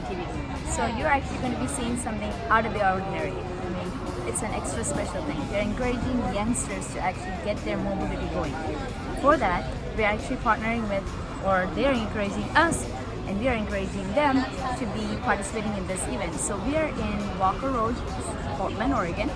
Curry TV. So you're actually going to be seeing something out of the ordinary. I mean, it's an extra special thing. They're encouraging youngsters to actually get their mobility going. For that, we're actually partnering with, or they're encouraging us, and we are encouraging them to be participating in this event. So we are in Walker Road, Portland, Oregon,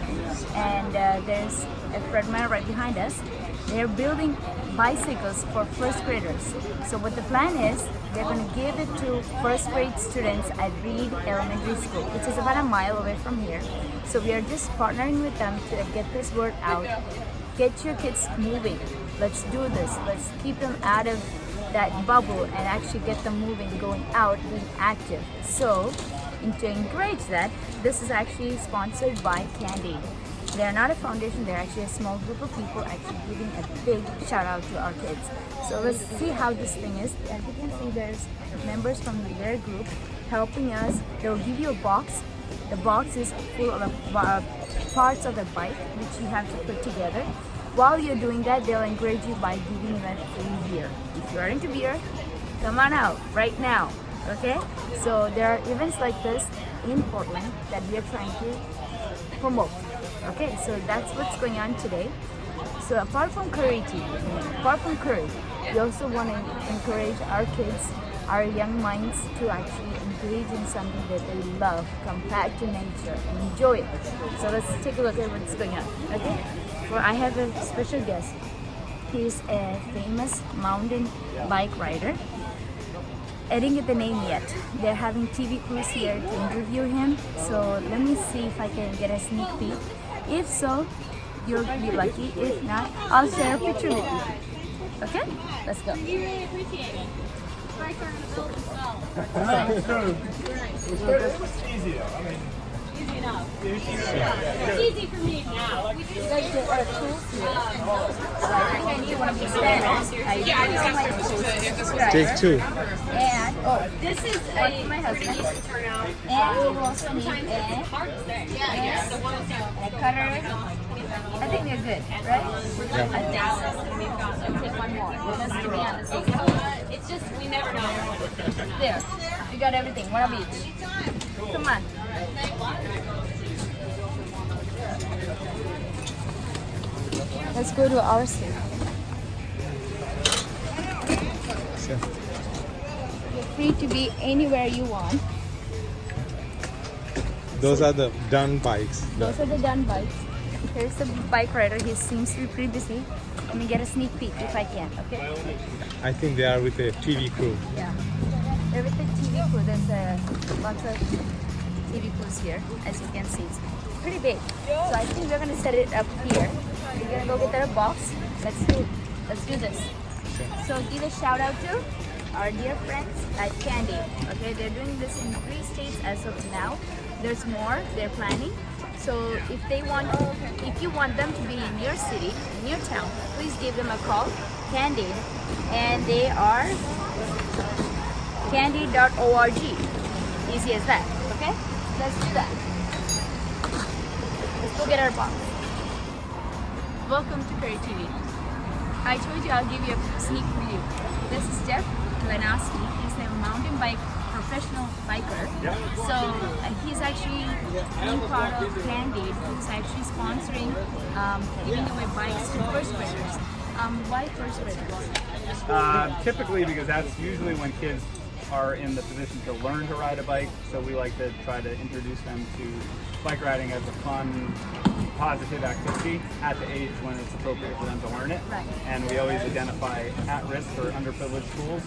and there's a Fred Meyer right behind us. They're building bicycles for first graders. So what the plan is, they're going to give it to first grade students at Reed Elementary School, which is about a mile away from here. So we are just partnering with them to get this word out. Get your kids moving. Let's do this. Let's keep them out of that bubble and actually get them moving, going out, being active. So, and to encourage that, this is actually sponsored by Candide. They're not a foundation, they're actually a small group of people actually giving a big shout out to our kids. So let's see how this thing is. As you can see, there's members from their group helping us. They'll give you a box. The box is full of parts of the bike which you have to put together. While you're doing that, they'll encourage you by giving you a free beer. If you are into beer, come on out right now, okay? So there are events like this in Portland that we are trying to promote. Okay, so that's what's going on today. So apart from Curry TV, apart from Curry, we also want to encourage our kids, our young minds to actually engage in something that they love, come back to nature and enjoy it. So let's take a look at what's going on, okay? Well, I have a special guest. He's a famous mountain bike rider. I didn't get the name yet. They're having TV crews here to interview him. So let me see if I can get a sneak peek. If so, you'll be lucky. If not, I'll share a picture with you. Okay? Let's go. We really appreciate it. Bike are in the middle as well. It's easy though. I mean, Easy enough. yeah. It's easy for me now. We just Like there are tools here. Like I need one of these banners. I use my tools. Take two. And this is one for my husband. And we will also need a cutter. I think we're good, right? Yeah. I think so. we've got Take one more. Just to be on the safe side. it's just we never know. There. We got everything. One of each. Come on. Let's go to our seat. Sure. You're free to be anywhere you want. Those are the done bikes. Those are the done bikes. Here's the bike rider. He seems to be pretty busy. Let me get a sneak peek if I can, okay? I think they are with a TV crew. Yeah. They're with the TV crew. There's lots of TV crews here, as you can see. It's pretty big. So I think we're gonna set it up here. We're gonna go get our box. Let's do this. So give a shout out to our dear friends at Candide. Okay, they're doing this in 3 states as of now. There's more. They're planning. So if you want them to be in your city, in your town, please give them a call. Candide, and they are candide.org. Easy as that. Okay, let's do that. Let's go get our box. Welcome to Curry TV. I told you I'll give you a sneak preview. This is Jeff Lenowski. He's a mountain bike professional biker. So he's actually being part of Candide, who's actually sponsoring giving away bikes to first graders. Why first graders? Typically because that's usually when kids are in the position to learn to ride a bike. So we like to try to introduce them to bike riding as a fun, positive activity at the age when it's appropriate for them to learn it. Right. And we always identify at-risk or underprivileged schools.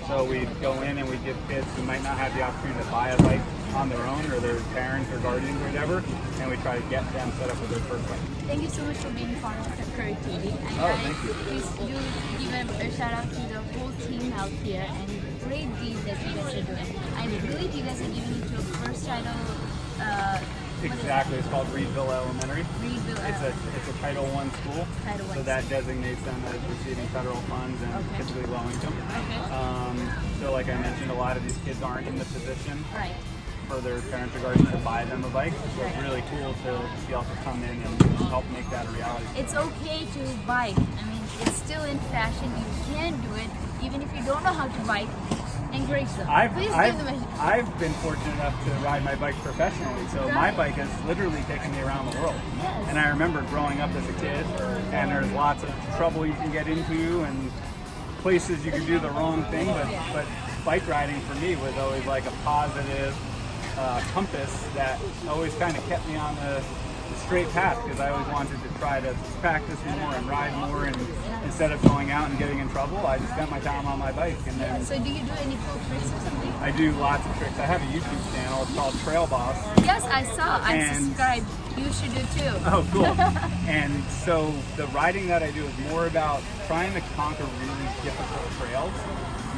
So we go in and we give kids who might not have the opportunity to buy a bike on their own, or their parents or guardians or whatever, and we try to get them set up with their first bike. Thank you so much for being part of the Curry TV. And Oh, thank you. please do give a shout out to the whole team out here and great deed that you guys are doing. I believe you guys are giving it to a first title. Exactly, it's called Reedville Elementary. Reedville. It's a Title I school, Title I so that designates them as receiving federal funds and Okay. typically low income. Okay. So like I mentioned, a lot of these kids aren't in the position Right. for their parents or guardians to buy them a bike. So it's Right. really cool to be able to come in and help make that a reality. It's okay to bike. I mean, it's still in fashion. You can do it even if you don't know how to bike. Encourage them. Please give them a I've been fortunate enough to ride my bike professionally, so my bike has literally taken me around the world. Yes. And I remember growing up as a kid, and there's lots of trouble you can get into, and places you can do the wrong thing. But bike riding for me was always like a positive compass that always kind of kept me on the straight path, because I always wanted to try to practice more and ride more, and instead of going out and getting in trouble, I just spent my time on my bike. And then So do you do any cool tricks or something? I do lots of tricks. I have a YouTube channel. It's called Trail Boss. Yes, I saw. I And- subscribed. You should do too. Oh, cool. And so the riding that I do is more about trying to conquer really difficult trails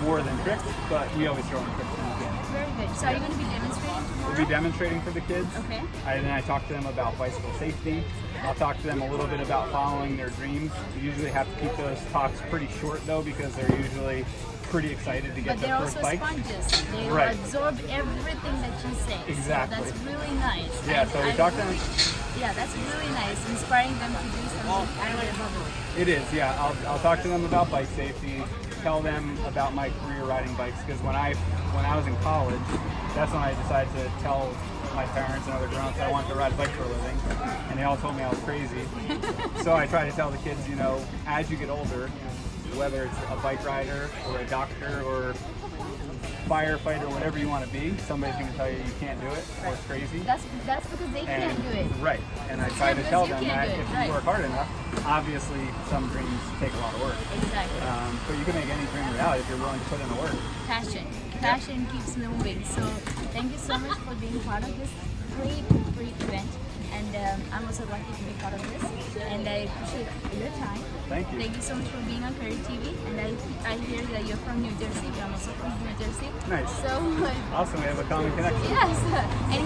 more than tricks, but we always throw in tricks when we can. Very good. So are you going to be demonstrating tomorrow? We'll be demonstrating for the kids. Okay. Then I talk to them about bicycle safety. I'll talk to them a little bit about following their dreams. We usually have to keep those talks pretty short though, because they're usually pretty excited to get But their they're first also bike. sponges. They Right. absorb everything that you say. Exactly. So that's really nice. Yeah, And so we I talk to really- them. Yeah, that's really nice. Inspiring them to do something out of their bubble. It is, yeah. I'll talk to them about bike safety, tell them about my career riding bikes, because when I was in college, that's when I decided to tell my parents and other grown-ups I wanted to ride a bike for a living, and they all told me I was crazy. So I try to tell the kids, as you get older, whether it's a bike rider or a doctor or firefighter, whatever you want to be, somebody's going to tell you you can't do it or it's crazy. That's because they can't do it. Right, and I try to Because tell you them can't that do it, if right. you work hard enough, obviously some dreams take a lot of work. Exactly. But you can make any dream reality if you're willing to put in the work. Passion keeps me moving. So thank you so much for being part of this great event. And I'm also lucky to be part of this. And I appreciate your time. Thank you. Thank you so much for being on Career TV. And I hear that you're from New Jersey. I'm also from New Jersey. Nice. So Awesome, we have a common connection. yes. And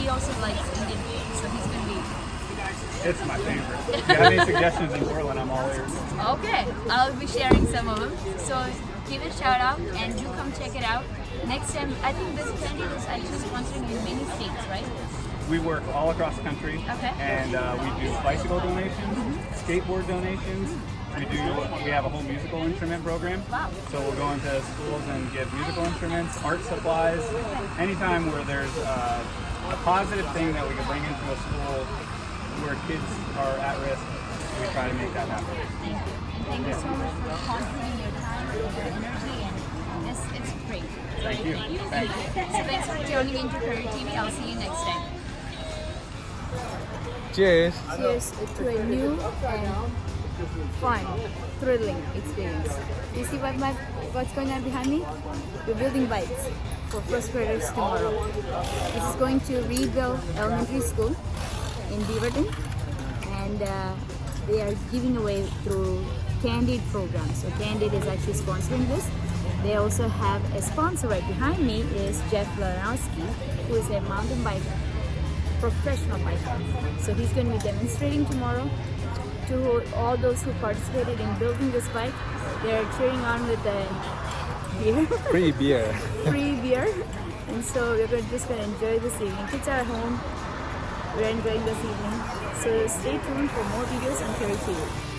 he also likes Indian food. So he's going to be It's my favorite. If you have any suggestions in Portland, I'm all ears. okay. I'll be sharing some of them. So give it a shout out and do come check it out. Next time, I think this candidate is actually sponsoring in many states, right? We work all across the country, Okay. and we do bicycle donations, skateboard donations. We have a whole musical instrument program. Wow. So we'll go into schools and give musical instruments, art supplies. Anytime where there's a positive thing that we can bring into a school where kids are at risk, we try to make that happen. Thank you. And thank you so much for contributing your time and your energy, and it's great. Thank you. Thanks. So thanks for tuning into Career TV. I'll see you next time. Cheers. Cheers to a new and fun, thrilling experience. You see what's going on behind me? We're building bikes for first graders tomorrow. This is going to Reedville Elementary School in Beaverton, and they are giving away through Candid program. So Candid is actually sponsoring this. They also have a sponsor right behind me is Jeff Laranowski, who is a mountain biker, professional biker. So he's going to be demonstrating tomorrow to all those who participated in building this bike. They're cheering on with the beer, Free beer. free beer. And so we're just going to enjoy this evening. Kids are at home. We're enjoying this evening. So stay tuned for more videos on Career TV.